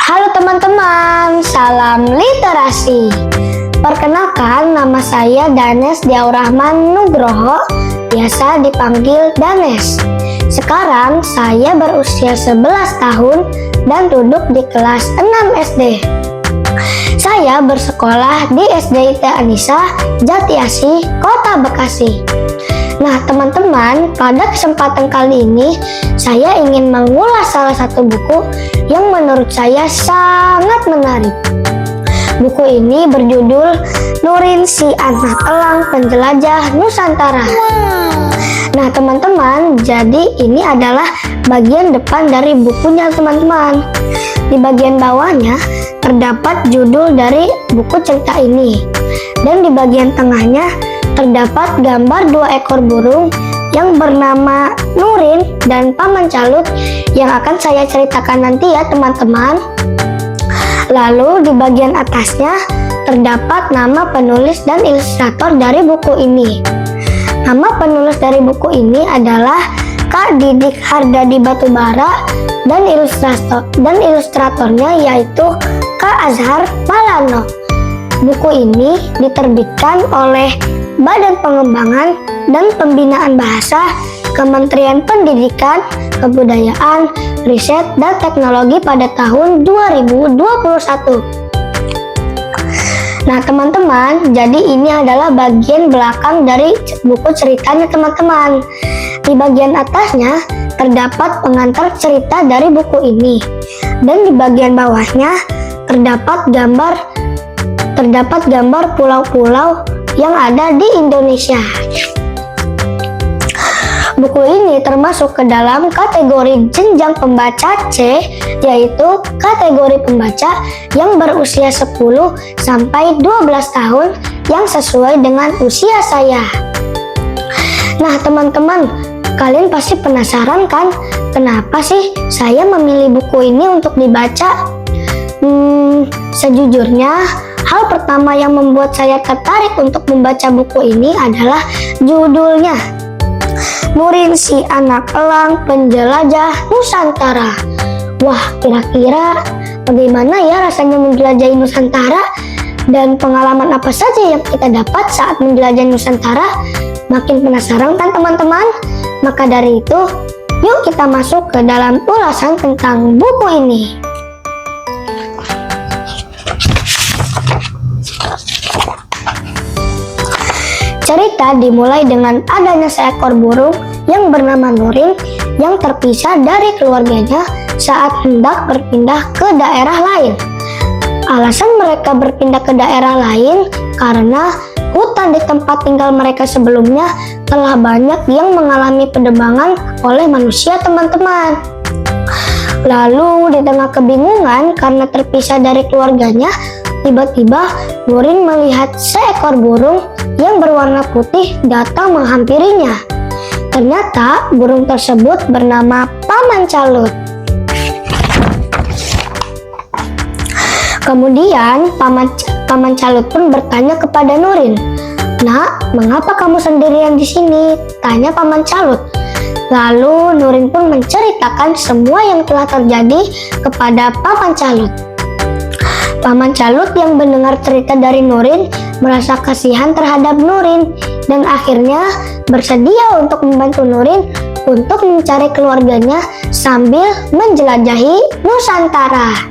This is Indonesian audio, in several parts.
Halo teman-teman, salam literasi. Perkenalkan, nama saya Danes Diaurahman Nugroho, biasa dipanggil Danes. Sekarang saya berusia 11 tahun dan duduk di kelas 6 SD. Saya bersekolah di SD IT Anissa, Jatiasih, Kota Bekasi. Nah teman-teman, pada kesempatan kali ini saya ingin mengulas salah satu buku yang menurut saya sangat menarik. Buku ini berjudul Nurin si Anak Elang Penjelajah Nusantara. Nah teman-teman, jadi ini adalah bagian depan dari bukunya teman-teman. Di bagian bawahnya terdapat judul dari buku cerita ini. Dan di bagian tengahnya terdapat gambar 2 ekor burung yang bernama Nurin dan Paman Calut yang akan saya ceritakan nanti ya teman-teman. Lalu di bagian atasnya terdapat nama penulis dan ilustrator dari buku ini. Nama penulis dari buku ini adalah Kak Didik Hardadi Batubara dan ilustratornya yaitu Kak Azhar Malano. Buku ini diterbitkan oleh Badan Pengembangan dan Pembinaan Bahasa Kementerian Pendidikan, Kebudayaan, Riset, dan Teknologi pada tahun 2021. Nah teman-teman, jadi ini adalah bagian belakang dari buku ceritanya teman-teman. Di bagian atasnya terdapat pengantar cerita dari buku ini. Dan di bagian bawahnya terdapat gambar pulau-pulau yang ada di Indonesia. Buku ini termasuk ke dalam kategori jenjang pembaca C, yaitu kategori pembaca yang berusia 10 sampai 12 tahun yang sesuai dengan usia saya. Nah teman-teman, kalian pasti penasaran kan kenapa sih saya memilih buku ini untuk dibaca? Sejujurnya hal pertama yang membuat saya tertarik untuk membaca buku ini adalah judulnya, Nurin si Anak Elang Penjelajah Nusantara. Wah, kira-kira bagaimana ya rasanya menjelajahi Nusantara? Dan pengalaman apa saja yang kita dapat saat menjelajahi Nusantara? Makin penasaran kan teman-teman? Maka dari itu, yuk kita masuk ke dalam ulasan tentang buku ini. Cerita dimulai dengan adanya seekor burung yang bernama Nurin yang terpisah dari keluarganya saat hendak berpindah ke daerah lain. Alasan mereka berpindah ke daerah lain karena hutan di tempat tinggal mereka sebelumnya telah banyak yang mengalami penebangan oleh manusia teman-teman. Lalu di tengah kebingungan karena terpisah dari keluarganya, tiba-tiba Nurin melihat seekor burung yang berwarna putih datang menghampirinya. Ternyata burung tersebut bernama Paman Calut. Kemudian Paman Calut pun bertanya kepada Nurin, "Nak, mengapa kamu sendirian di sini?" tanya Paman Calut. Lalu Nurin pun menceritakan semua yang telah terjadi kepada Paman Calut. Paman Calut yang mendengar cerita dari Nurin merasa kasihan terhadap Nurin dan akhirnya bersedia untuk membantu Nurin untuk mencari keluarganya sambil menjelajahi Nusantara.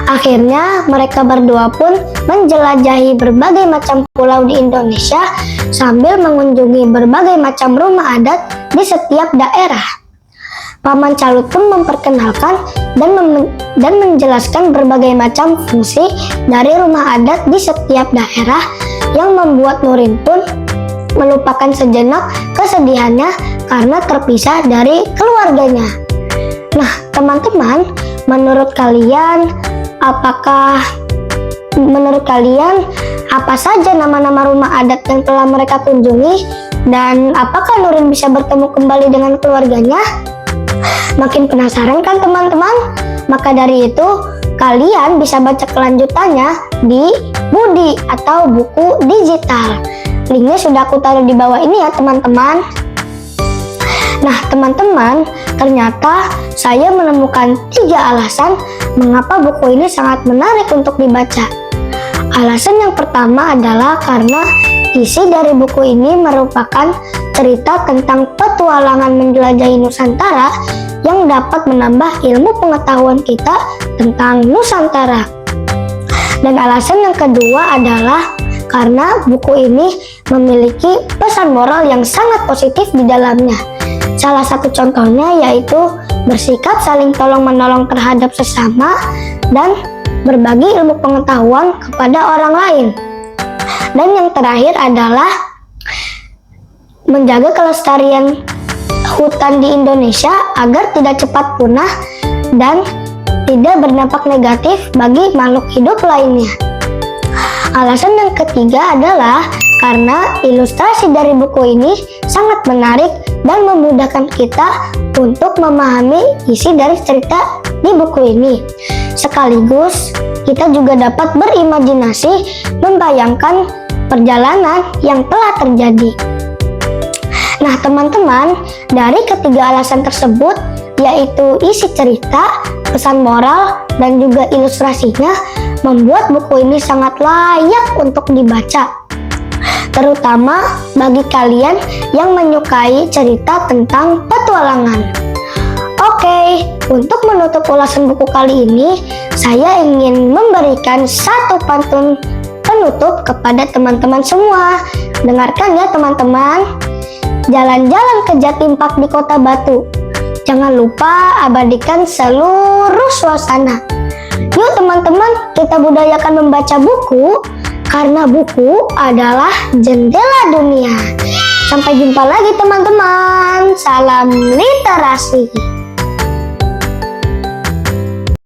Akhirnya mereka berdua pun menjelajahi berbagai macam pulau di Indonesia sambil mengunjungi berbagai macam rumah adat di setiap daerah. Paman Calut pun memperkenalkan dan menjelaskan berbagai macam fungsi dari rumah adat di setiap daerah yang membuat Nurin pun melupakan sejenak kesedihannya karena terpisah dari keluarganya. Nah teman-teman, menurut kalian apa saja nama-nama rumah adat yang telah mereka kunjungi dan apakah Nurin bisa bertemu kembali dengan keluarganya? Makin penasaran kan teman-teman? Maka dari itu, kalian bisa baca kelanjutannya di Budi atau buku digital. Linknya sudah aku taruh di bawah ini ya teman-teman. Nah, teman-teman, ternyata saya menemukan 3 alasan mengapa buku ini sangat menarik untuk dibaca. Alasan yang pertama adalah karena isi dari buku ini merupakan cerita tentang petualangan menjelajahi Nusantara yang dapat menambah ilmu pengetahuan kita tentang Nusantara. Dan alasan yang kedua adalah karena buku ini memiliki pesan moral yang sangat positif di dalamnya. Salah satu contohnya yaitu bersikap saling tolong-menolong terhadap sesama dan berbagi ilmu pengetahuan kepada orang lain. Dan yang terakhir adalah menjaga kelestarian hutan di Indonesia agar tidak cepat punah dan tidak berdampak negatif bagi makhluk hidup lainnya. Alasan yang ketiga adalah karena ilustrasi dari buku ini sangat menarik dan memudahkan kita untuk memahami isi dari cerita di buku ini. Sekaligus kita juga dapat berimajinasi membayangkan perjalanan yang telah terjadi. Nah, teman-teman, dari ketiga alasan tersebut, yaitu isi cerita, pesan moral, dan juga ilustrasinya, membuat buku ini sangat layak untuk dibaca. Terutama bagi kalian yang menyukai cerita tentang petualangan. Oke, untuk menutup ulasan buku kali ini, saya ingin memberikan satu pantun penutup kepada teman-teman semua. Dengarkan ya teman-teman. Jalan-jalan ke Jatim Park di Kota Batu. Jangan lupa abadikan seluruh suasana. Yuk teman-teman, kita budayakan membaca buku, karena buku adalah jendela dunia. Sampai jumpa lagi teman-teman. Salam literasi.